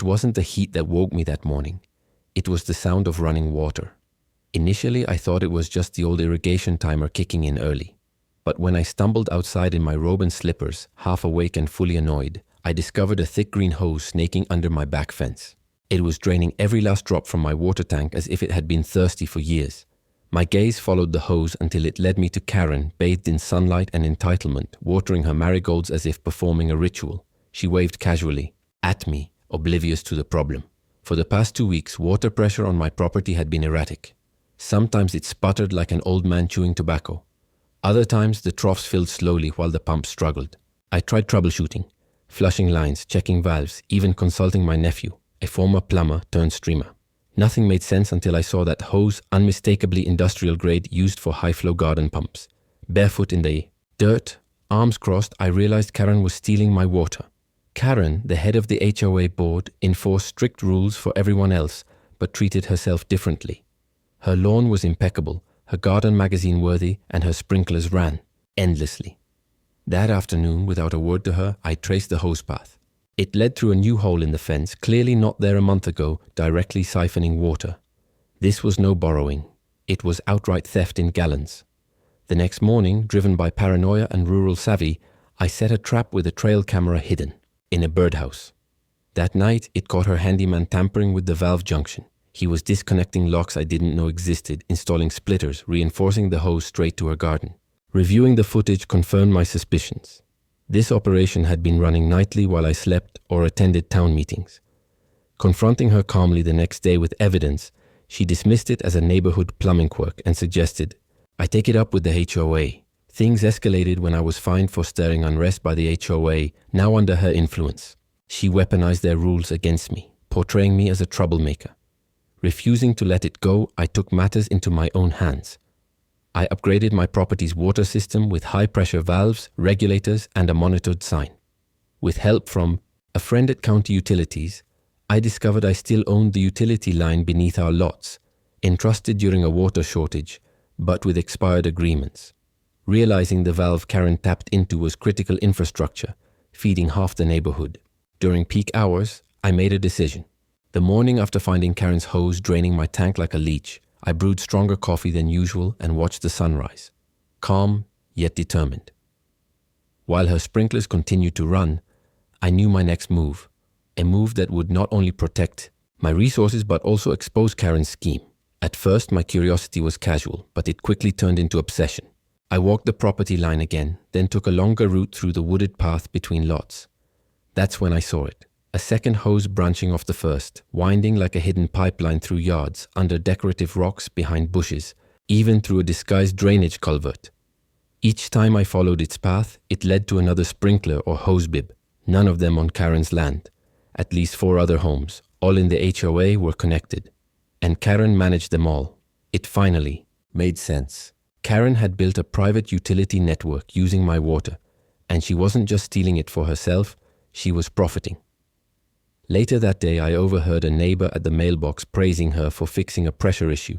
It wasn't the heat that woke me that morning. It was the sound of running water. Initially, I thought it was just the old irrigation timer kicking in early. But when I stumbled outside in my robe and slippers, half awake and fully annoyed, I discovered a thick green hose snaking under my back fence. It was draining every last drop from my water tank as if it had been thirsty for years. My gaze followed the hose until it led me to Karen, bathed in sunlight and entitlement, watering her marigolds as if performing a ritual. She waved casually at me, oblivious to the problem. For the past 2 weeks, water pressure on my property had been erratic. Sometimes it sputtered like an old man chewing tobacco. Other times, the troughs filled slowly while the pump struggled. I tried troubleshooting, flushing lines, checking valves, even consulting my nephew, a former plumber turned streamer. Nothing made sense until I saw that hose, unmistakably industrial grade, used for high-flow garden pumps. Barefoot in the dirt, arms crossed, I realized Karen was stealing my water. Karen, the head of the HOA board, enforced strict rules for everyone else, but treated herself differently. Her lawn was impeccable, her garden magazine worthy, and her sprinklers ran endlessly. That afternoon, without a word to her, I traced the hose path. It led through a new hole in the fence, clearly not there a month ago, directly siphoning water. This was no borrowing. It was outright theft in gallons. The next morning, driven by paranoia and rural savvy, I set a trap with a trail camera hidden in a birdhouse. That night, it caught her handyman tampering with the valve junction. He was disconnecting locks I didn't know existed, installing splitters, reinforcing the hose straight to her garden. Reviewing the footage confirmed my suspicions. This operation had been running nightly while I slept or attended town meetings. Confronting her calmly the next day with evidence, she dismissed it as a neighborhood plumbing quirk and suggested, "I take it up with the HOA." Things escalated when I was fined for stirring unrest by the HOA, now under her influence. She weaponized their rules against me, portraying me as a troublemaker. Refusing to let it go, I took matters into my own hands. I upgraded my property's water system with high-pressure valves, regulators, and a monitored sign. With help from a friend at County Utilities, I discovered I still owned the utility line beneath our lots, entrusted during a water shortage, but with expired agreements. Realizing the valve Karen tapped into was critical infrastructure, feeding half the neighborhood. During peak hours, I made a decision. The morning after finding Karen's hose draining my tank like a leech, I brewed stronger coffee than usual and watched the sunrise, calm yet determined. While her sprinklers continued to run, I knew my next move, a move that would not only protect my resources but also expose Karen's scheme. At first, my curiosity was casual, but it quickly turned into obsession. I walked the property line again, then took a longer route through the wooded path between lots. That's when I saw it. A second hose branching off the first, winding like a hidden pipeline through yards, under decorative rocks, behind bushes, even through a disguised drainage culvert. Each time I followed its path, it led to another sprinkler or hose bib, none of them on Karen's land. At least 4 other homes, all in the HOA, were connected. And Karen managed them all. It finally made sense. Karen had built a private utility network using my water, and she wasn't just stealing it for herself, she was profiting. Later that day, I overheard a neighbor at the mailbox praising her for fixing a pressure issue.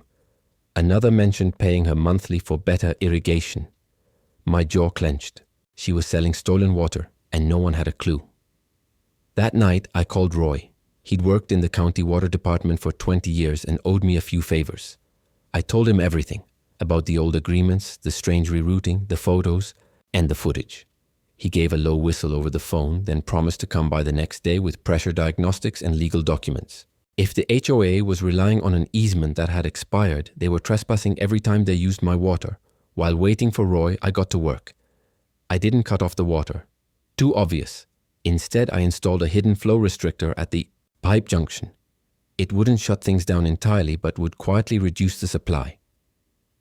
Another mentioned paying her monthly for better irrigation. My jaw clenched. She was selling stolen water, and no one had a clue. That night, I called Roy. He'd worked in the county water department for 20 years and owed me a few favors. I told him everything, about the old agreements, the strange rerouting, the photos, and the footage. He gave a low whistle over the phone, then promised to come by the next day with pressure diagnostics and legal documents. If the HOA was relying on an easement that had expired, they were trespassing every time they used my water. While waiting for Roy, I got to work. I didn't cut off the water. Too obvious. Instead, I installed a hidden flow restrictor at the pipe junction. It wouldn't shut things down entirely, but would quietly reduce the supply.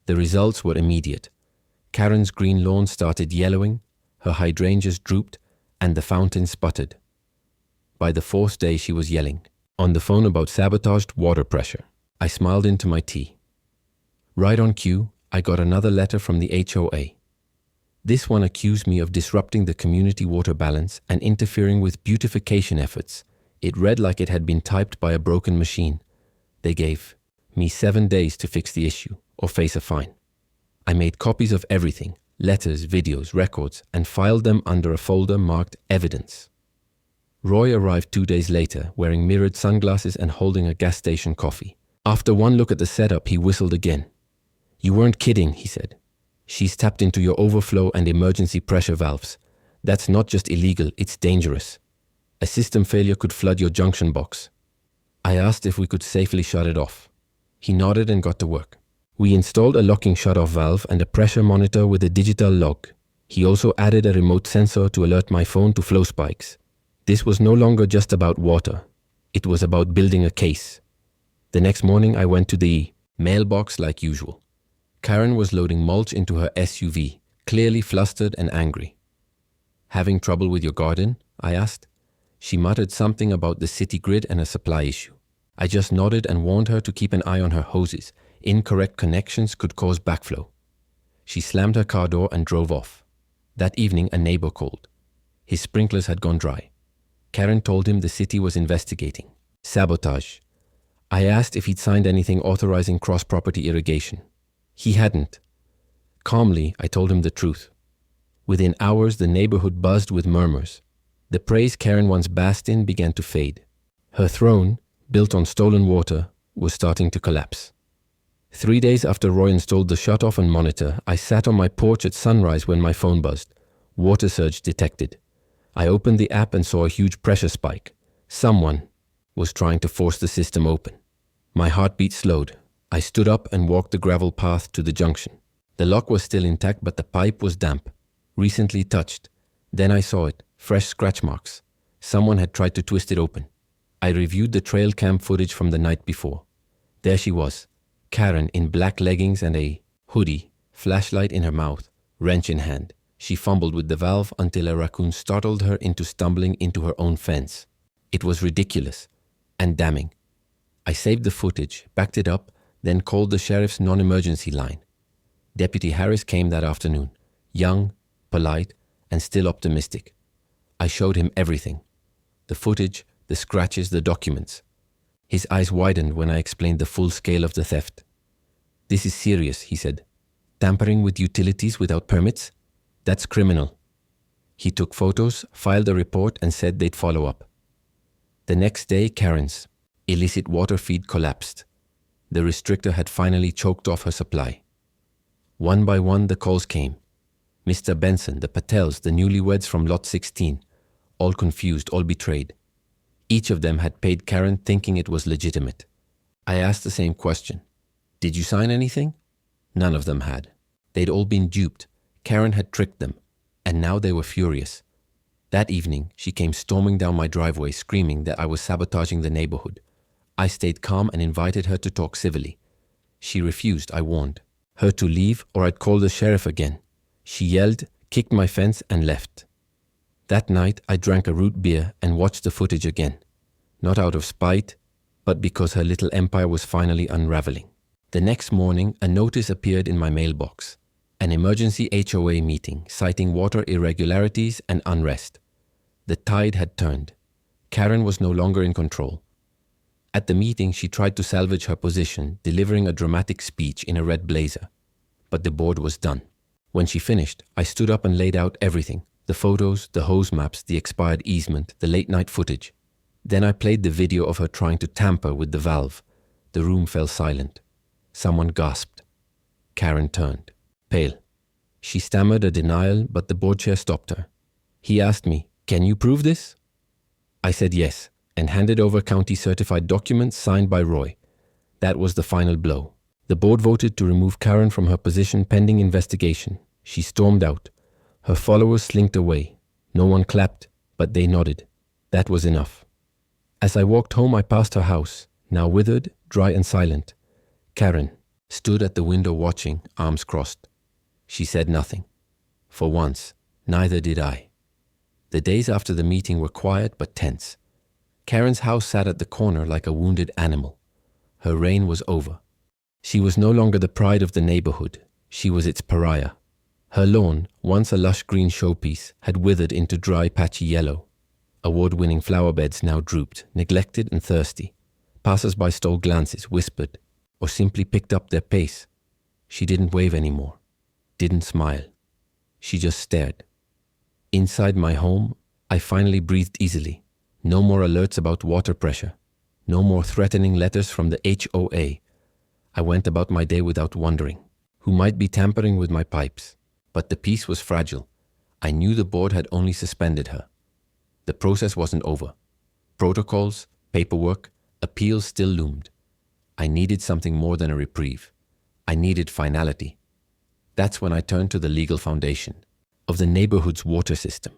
The results were immediate. Karen's green lawn started yellowing, her hydrangeas drooped, and the fountain sputtered. By the 4th day, she was yelling. On the phone about sabotaged water pressure. I smiled into my tea. Right on cue, I got another letter from the HOA. This one accused me of disrupting the community water balance and interfering with beautification efforts. It read like it had been typed by a broken machine. They gave me 7 days to fix the issue or face a fine. I made copies of everything. Letters, videos, records, and filed them under a folder marked Evidence. Roy arrived 2 days later, wearing mirrored sunglasses and holding a gas station coffee. After one look at the setup, he whistled again. "You weren't kidding," he said. "She's tapped into your overflow and emergency pressure valves. That's not just illegal, it's dangerous. A system failure could flood your junction box." I asked if we could safely shut it off. He nodded and got to work. We installed a locking shut-off valve and a pressure monitor with a digital log. He also added a remote sensor to alert my phone to flow spikes. This was no longer just about water. It was about building a case. The next morning I went to the mailbox like usual. Karen was loading mulch into her SUV, clearly flustered and angry. "Having trouble with your garden?" I asked. She muttered something about the city grid and a supply issue. I just nodded and warned her to keep an eye on her hoses. Incorrect connections could cause backflow. She slammed her car door and drove off. That evening, a neighbor called. His sprinklers had gone dry. Karen told him the city was investigating. Sabotage. I asked if he'd signed anything authorizing cross-property irrigation. He hadn't. Calmly, I told him the truth. Within hours, the neighborhood buzzed with murmurs. The praise Karen once basked in began to fade. Her throne, built on stolen water, was starting to collapse. 3 days after Roy installed the shut-off and monitor, I sat on my porch at sunrise when my phone buzzed. Water surge detected. I opened the app and saw a huge pressure spike. Someone was trying to force the system open. My heartbeat slowed. I stood up and walked the gravel path to the junction. The lock was still intact, but the pipe was damp, recently touched. Then I saw it, fresh scratch marks. Someone had tried to twist it open. I reviewed the trail cam footage from the night before. There she was, Karen in black leggings and a hoodie, flashlight in her mouth, wrench in hand. She fumbled with the valve until a raccoon startled her into stumbling into her own fence. It was ridiculous and damning. I saved the footage, backed it up, then called the sheriff's non-emergency line. Deputy Harris came that afternoon, young, polite, and still optimistic. I showed him everything. The footage, the scratches, the documents. His eyes widened when I explained the full scale of the theft. "This is serious," he said. "Tampering with utilities without permits? That's criminal." He took photos, filed a report, and said they'd follow up. The next day, Karen's illicit water feed collapsed. The restrictor had finally choked off her supply. One by one, the calls came. Mr. Benson, the Patels, the newlyweds from Lot 16, all confused, all betrayed. Each of them had paid Karen thinking it was legitimate. I asked the same question. "Did you sign anything?" None of them had. They'd all been duped. Karen had tricked them, and now they were furious. That evening, she came storming down my driveway screaming that I was sabotaging the neighborhood. I stayed calm and invited her to talk civilly. She refused, I warned her to leave or I'd call the sheriff again. She yelled, kicked my fence, and left. That night, I drank a root beer and watched the footage again. Not out of spite, but because her little empire was finally unraveling. The next morning, a notice appeared in my mailbox. An emergency HOA meeting citing water irregularities and unrest. The tide had turned. Karen was no longer in control. At the meeting, she tried to salvage her position, delivering a dramatic speech in a red blazer. But the board was done. When she finished, I stood up and laid out everything. The photos, the hose maps, the expired easement, the late-night footage. Then I played the video of her trying to tamper with the valve. The room fell silent. Someone gasped. Karen turned, pale. She stammered a denial, but the board chair stopped her. He asked me, "Can you prove this?" I said yes, and handed over county-certified documents signed by Roy. That was the final blow. The board voted to remove Karen from her position pending investigation. She stormed out. Her followers slinked away. No one clapped, but they nodded. That was enough. As I walked home, I passed her house, now withered, dry and silent. Karen stood at the window watching, arms crossed. She said nothing. For once, neither did I. The days after the meeting were quiet but tense. Karen's house sat at the corner like a wounded animal. Her reign was over. She was no longer the pride of the neighborhood. She was its pariah. Her lawn, once a lush green showpiece, had withered into dry, patchy yellow. Award-winning flower beds now drooped, neglected and thirsty. Passers-by stole glances, whispered, or simply picked up their pace. She didn't wave anymore, didn't smile. She just stared. Inside my home, I finally breathed easily. No more alerts about water pressure. No more threatening letters from the HOA. I went about my day without wondering who might be tampering with my pipes. But the peace was fragile. I knew the board had only suspended her. The process wasn't over. Protocols, paperwork, appeals still loomed. I needed something more than a reprieve. I needed finality. That's when I turned to the legal foundation of the neighborhood's water system.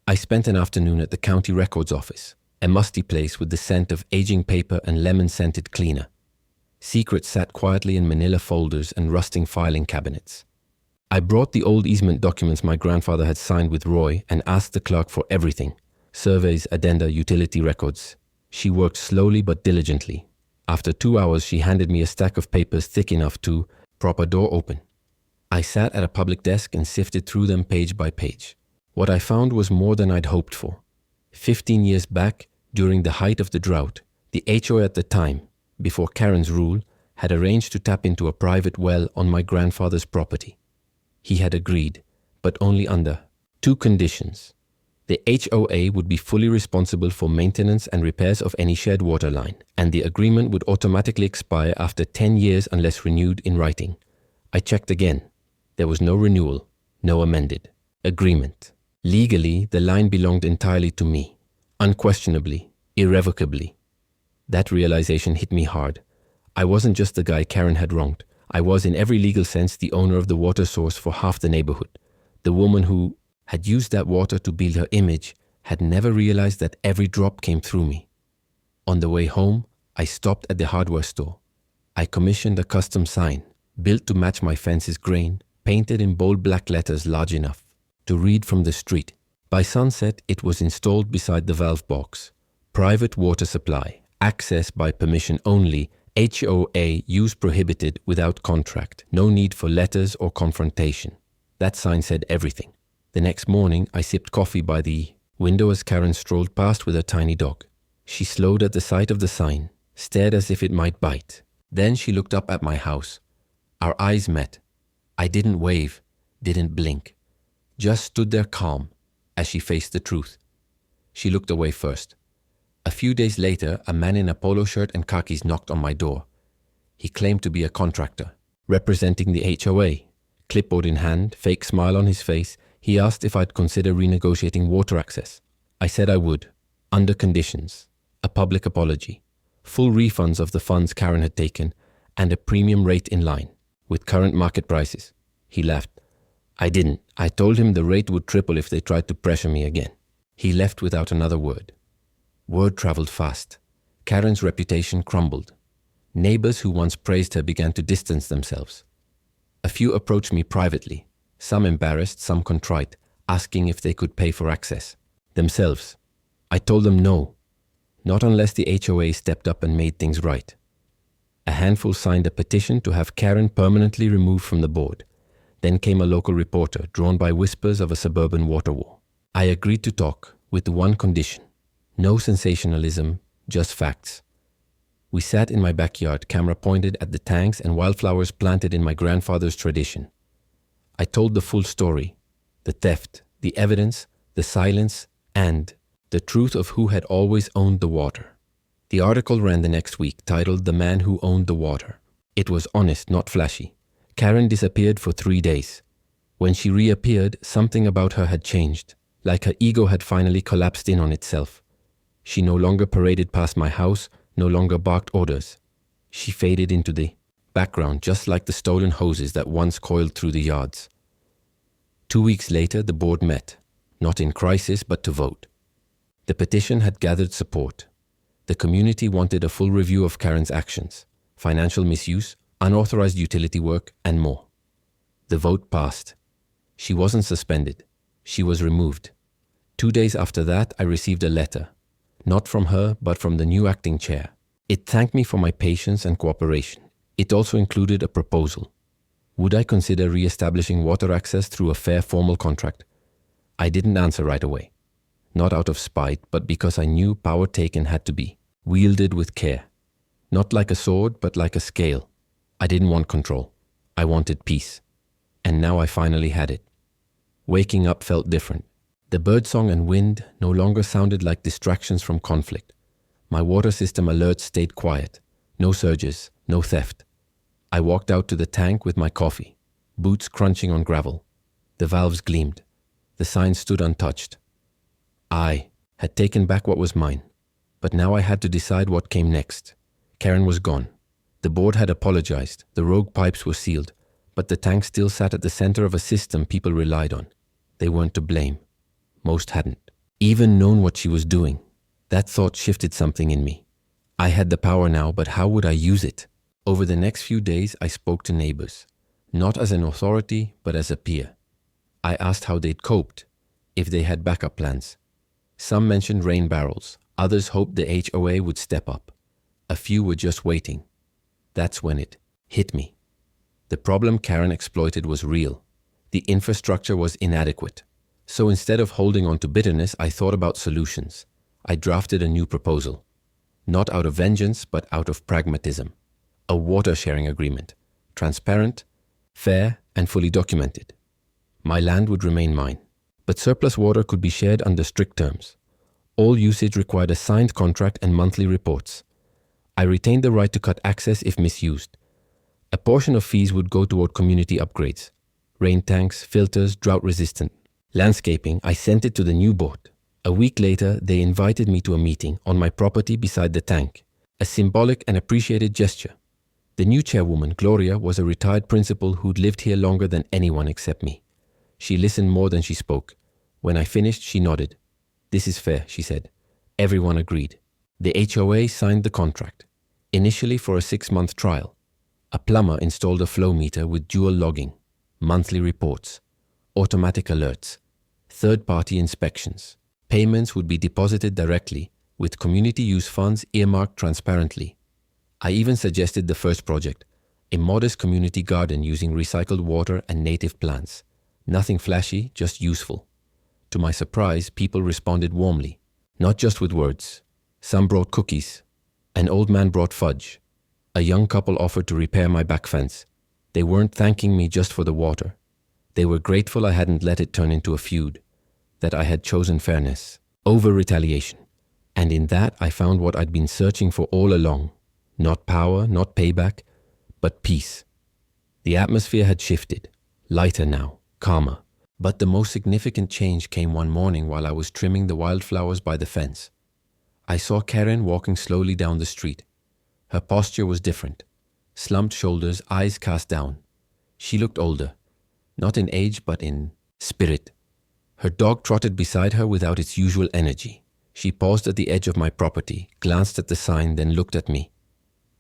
I spent an afternoon at the county records office, a musty place with the scent of aging paper and lemon-scented cleaner. Secrets sat quietly in manila folders and rusting filing cabinets. I brought the old easement documents my grandfather had signed with Roy and asked the clerk for everything: surveys, addenda, utility records. She worked slowly but diligently. After 2 hours, she handed me a stack of papers thick enough to prop a door open. I sat at a public desk and sifted through them page by page. What I found was more than I'd hoped for. 15 years back, during the height of the drought, the HOA at the time, before Karen's rule, had arranged to tap into a private well on my grandfather's property. He had agreed, but only under 2 conditions. The HOA would be fully responsible for maintenance and repairs of any shared water line, and the agreement would automatically expire after 10 years unless renewed in writing. I checked again. There was no renewal, no amended agreement. Legally, the line belonged entirely to me, unquestionably, irrevocably. That realization hit me hard. I wasn't just the guy Karen had wronged. I was, in every legal sense, the owner of the water source for half the neighborhood. The woman who had used that water to build her image had never realized that every drop came through me. On the way home, I stopped at the hardware store. I commissioned a custom sign, built to match my fence's grain, painted in bold black letters large enough to read from the street. By sunset, it was installed beside the valve box. Private water supply, access by permission only, HOA use prohibited without contract, no need for letters or confrontation. That sign said everything. The next morning, I sipped coffee by the window as Karen strolled past with her tiny dog. She slowed at the sight of the sign, stared as if it might bite. Then she looked up at my house. Our eyes met. I didn't wave, didn't blink. Just stood there calm as she faced the truth. She looked away first. A few days later, a man in a polo shirt and khakis knocked on my door. He claimed to be a contractor, representing the HOA. Clipboard in hand, fake smile on his face, he asked if I'd consider renegotiating water access. I said I would, under conditions: a public apology, full refunds of the funds Karen had taken, and a premium rate in line with current market prices. He laughed. I didn't. I told him the rate would triple if they tried to pressure me again. He left without another word. Word traveled fast. Karen's reputation crumbled. Neighbors who once praised her began to distance themselves. A few approached me privately, some embarrassed, some contrite, asking if they could pay for access themselves. I told them no, not unless the HOA stepped up and made things right. A handful signed a petition to have Karen permanently removed from the board. Then came a local reporter, drawn by whispers of a suburban water war. I agreed to talk, with one condition: no sensationalism, just facts. We sat in my backyard, camera pointed at the tanks and wildflowers planted in my grandfather's tradition. I told the full story: the theft, the evidence, the silence, and the truth of who had always owned the water. The article ran the next week, titled "The Man Who Owned the Water." It was honest, not flashy. Karen disappeared for 3 days. When she reappeared, something about her had changed, like her ego had finally collapsed in on itself. She no longer paraded past my house, no longer barked orders. She faded into the background, just like the stolen hoses that once coiled through the yards. 2 weeks later, the board met, not in crisis, but to vote. The petition had gathered support. The community wanted a full review of Karen's actions, financial misuse, unauthorized utility work, and more. The vote passed. She wasn't suspended. She was removed. 2 days after that, I received a letter, not from her, but from the new acting chair. It thanked me for my patience and cooperation. It also included a proposal. Would I consider re-establishing water access through a fair formal contract? I didn't answer right away. Not out of spite, but because I knew power taken had to be wielded with care. Not like a sword, but like a scale. I didn't want control. I wanted peace. And now I finally had it. Waking up felt different. The birdsong and wind no longer sounded like distractions from conflict. My water system alerts stayed quiet. No surges, no theft. I walked out to the tank with my coffee, boots crunching on gravel. The valves gleamed. The sign stood untouched. I had taken back what was mine, but now I had to decide what came next. Karen was gone. The board had apologized, the rogue pipes were sealed, but the tank still sat at the center of a system people relied on. They weren't to blame. Most hadn't even known what she was doing. That thought shifted something in me. I had the power now, but how would I use it? Over the next few days, I spoke to neighbors, not as an authority, but as a peer. I asked how they'd coped, if they had backup plans. Some mentioned rain barrels, others hoped the HOA would step up. A few were just waiting. That's when it hit me. The problem Karen exploited was real. The infrastructure was inadequate. So instead of holding on to bitterness, I thought about solutions. I drafted a new proposal. Not out of vengeance, but out of pragmatism. A water sharing agreement. Transparent, fair, and fully documented. My land would remain mine, but surplus water could be shared under strict terms. All usage required a signed contract and monthly reports. I retained the right to cut access if misused. A portion of fees would go toward community upgrades. Rain tanks, filters, drought-resistant. Landscaping, I sent it to the new board. A week later, they invited me to a meeting on my property beside the tank. A symbolic and appreciated gesture. The new chairwoman, Gloria, was a retired principal who'd lived here longer than anyone except me. She listened more than she spoke. When I finished, she nodded. "This is fair," she said. Everyone agreed. The HOA signed the contract, initially for a 6-month trial. A plumber installed a flow meter with dual logging, monthly reports, automatic alerts, third-party inspections. Payments would be deposited directly, with community use funds earmarked transparently. I even suggested the first project, a modest community garden using recycled water and native plants. Nothing flashy, just useful. To my surprise, people responded warmly, not just with words. Some brought cookies. An old man brought fudge. A young couple offered to repair my back fence. They weren't thanking me just for the water. They were grateful I hadn't let it turn into a feud, that I had chosen fairness over retaliation. And in that, I found what I'd been searching for all along. Not power, not payback, but peace. The atmosphere had shifted, lighter now, calmer. But the most significant change came one morning while I was trimming the wildflowers by the fence. I saw Karen walking slowly down the street. Her posture was different. Slumped shoulders, eyes cast down. She looked older, not in age but in spirit. Her dog trotted beside her without its usual energy. She paused at the edge of my property, glanced at the sign, then looked at me.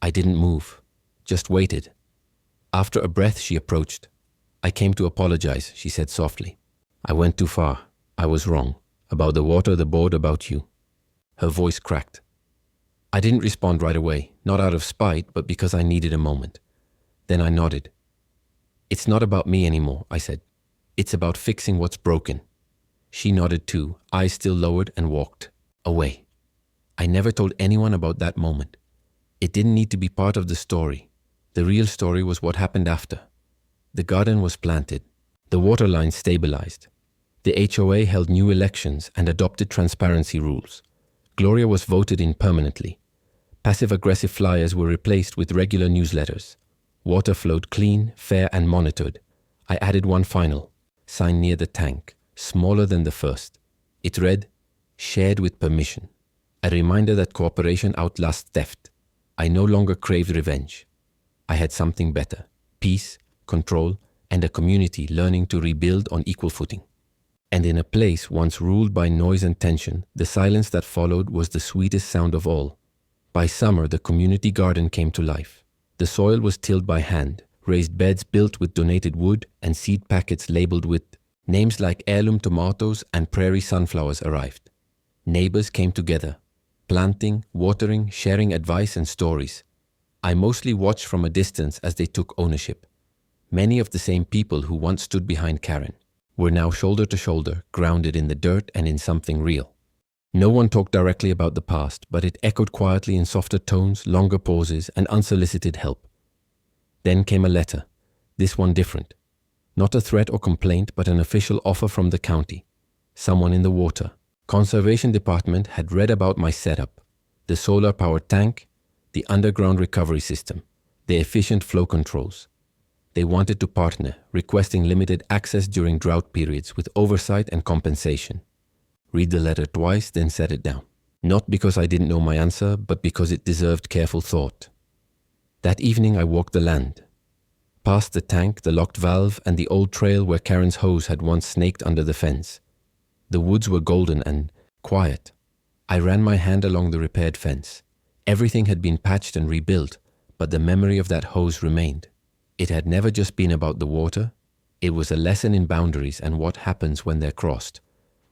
I didn't move, just waited. After a breath, she approached. "I came to apologize," she said softly. "I went too far. I was wrong. About the water, the board, about you." Her voice cracked. I didn't respond right away, not out of spite, but because I needed a moment. Then I nodded. "It's not about me anymore," I said. "It's about fixing what's broken." She nodded too, eyes still lowered, and walked away. I never told anyone about that moment. It didn't need to be part of the story. The real story was what happened after. The garden was planted. The water line stabilized. The HOA held new elections and adopted transparency rules. Gloria was voted in permanently. Passive-aggressive flyers were replaced with regular newsletters. Water flowed clean, fair, and monitored. I added one final sign near the tank, smaller than the first. It read, "Shared with permission." A reminder that cooperation outlasts theft. I no longer craved revenge. I had something better: peace, control, and a community learning to rebuild on equal footing. And in a place once ruled by noise and tension, the silence that followed was the sweetest sound of all. By summer, the community garden came to life. The soil was tilled by hand, raised beds built with donated wood, and seed packets labeled with names like heirloom tomatoes and prairie sunflowers arrived. Neighbors came together, planting, watering, sharing advice and stories. I mostly watched from a distance as they took ownership. Many of the same people who once stood behind Karen were now shoulder to shoulder, grounded in the dirt and in something real. No one talked directly about the past, but it echoed quietly in softer tones, longer pauses, and unsolicited help. Then came a letter, this one different. Not a threat or complaint, but an official offer from the county. someone in the water. Conservation department had read about my setup, the solar-powered tank, the underground recovery system, the efficient flow controls. They wanted to partner, requesting limited access during drought periods with oversight and compensation. Read the letter twice, then set it down. Not because I didn't know my answer, but because it deserved careful thought. That evening I walked the land. Past the tank, the locked valve, and the old trail where Karen's hose had once snaked under the fence. The woods were golden and quiet. I ran my hand along the repaired fence. Everything had been patched and rebuilt, but the memory of that hose remained. It had never just been about the water. It was a lesson in boundaries and what happens when they're crossed.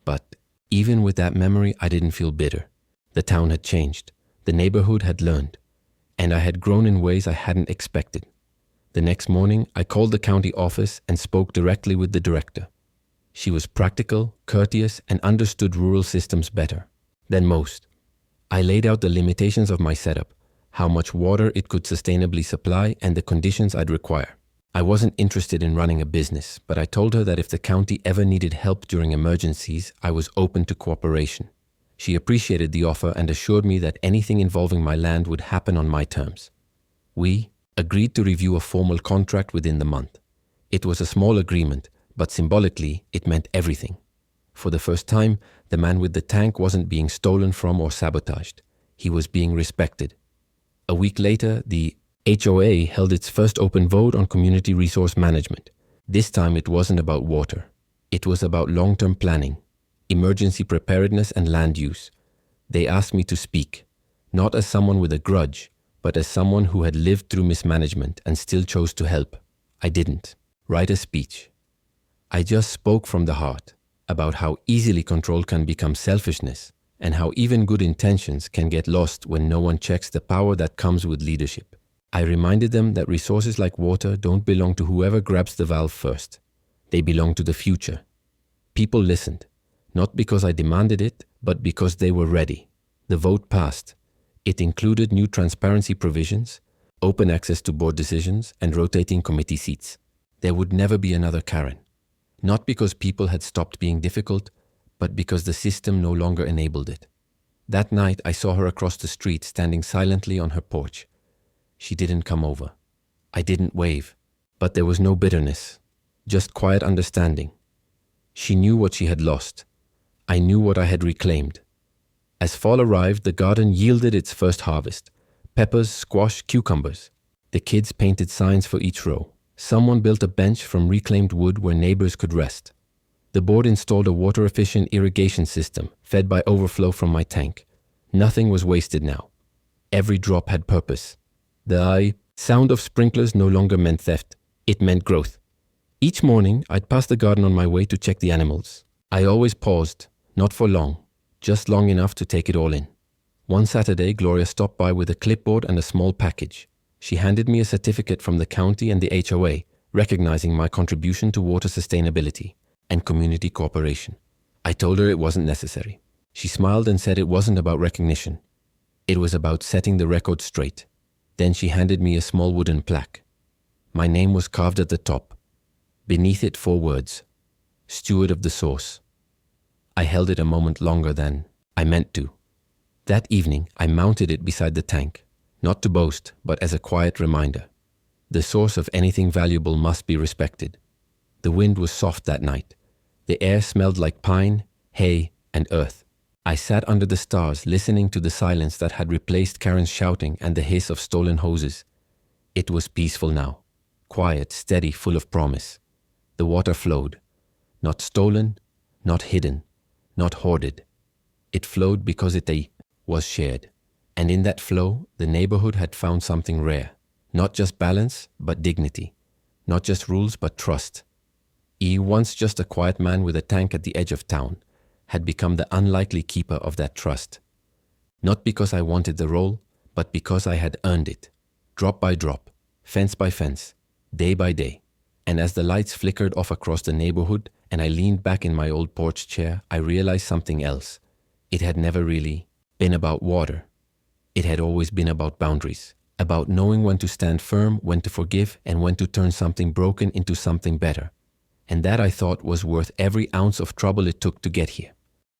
But even with that memory, I didn't feel bitter. The town had changed. The neighborhood had learned. And I had grown in ways I hadn't expected. The next morning, I called the county office and spoke directly with the director. She was practical, courteous, and understood rural systems better than most. I laid out the limitations of my setup, how much water it could sustainably supply, and the conditions I'd require. I wasn't interested in running a business, but I told her that if the county ever needed help during emergencies, I was open to cooperation. She appreciated the offer and assured me that anything involving my land would happen on my terms. We agreed to review a formal contract within the month. It was a small agreement, but symbolically, it meant everything. For the first time, the man with the tank wasn't being stolen from or sabotaged. He was being respected. A week later, the HOA held its first open vote on community resource management. This time it wasn't about water. It was about long-term planning, emergency preparedness, and land use. They asked me to speak, not as someone with a grudge, but as someone who had lived through mismanagement and still chose to help. I didn't write a speech. I just spoke from the heart about how easily control can become selfishness and how even good intentions can get lost when no one checks the power that comes with leadership. I reminded them that resources like water don't belong to whoever grabs the valve first. They belong to the future. People listened, not because I demanded it, but because they were ready. The vote passed. It included new transparency provisions, open access to board decisions, and rotating committee seats. There would never be another Karen. Not because people had stopped being difficult, but because the system no longer enabled it. That night, I saw her across the street standing silently on her porch. She didn't come over. I didn't wave. But there was no bitterness, just quiet understanding. She knew what she had lost. I knew what I had reclaimed. As fall arrived, the garden yielded its first harvest. Peppers, squash, cucumbers. The kids painted signs for each row. Someone built a bench from reclaimed wood where neighbors could rest. The board installed a water-efficient irrigation system fed by overflow from my tank. Nothing was wasted now. Every drop had purpose. The sound of sprinklers no longer meant theft. It meant growth. Each morning, I'd pass the garden on my way to check the animals. I always paused, not for long, just long enough to take it all in. One Saturday, Gloria stopped by with a clipboard and a small package. She handed me a certificate from the county and the HOA, recognizing my contribution to water sustainability and community cooperation. I told her it wasn't necessary. She smiled and said it wasn't about recognition. It was about setting the record straight. Then she handed me a small wooden plaque. My name was carved at the top. Beneath it, 4 words: Steward of the Source. I held it a moment longer than I meant to. That evening, I mounted it beside the tank. Not to boast, but as a quiet reminder. The source of anything valuable must be respected. The wind was soft that night. The air smelled like pine, hay, and earth. I sat under the stars, listening to the silence that had replaced Karen's shouting and the hiss of stolen hoses. It was peaceful now. Quiet, steady, full of promise. The water flowed. Not stolen, not hidden, not hoarded. It flowed because it was shared. And in that flow, the neighborhood had found something rare. Not just balance, but dignity. Not just rules, but trust. Once just a quiet man with a tank at the edge of town, had become the unlikely keeper of that trust. Not because I wanted the role, but because I had earned it. Drop by drop, fence by fence, day by day. And as the lights flickered off across the neighborhood and I leaned back in my old porch chair, I realized something else. It had never really been about water. It had always been about boundaries, about knowing when to stand firm, when to forgive, and when to turn something broken into something better. and that I thought was worth every ounce of trouble it took to get here.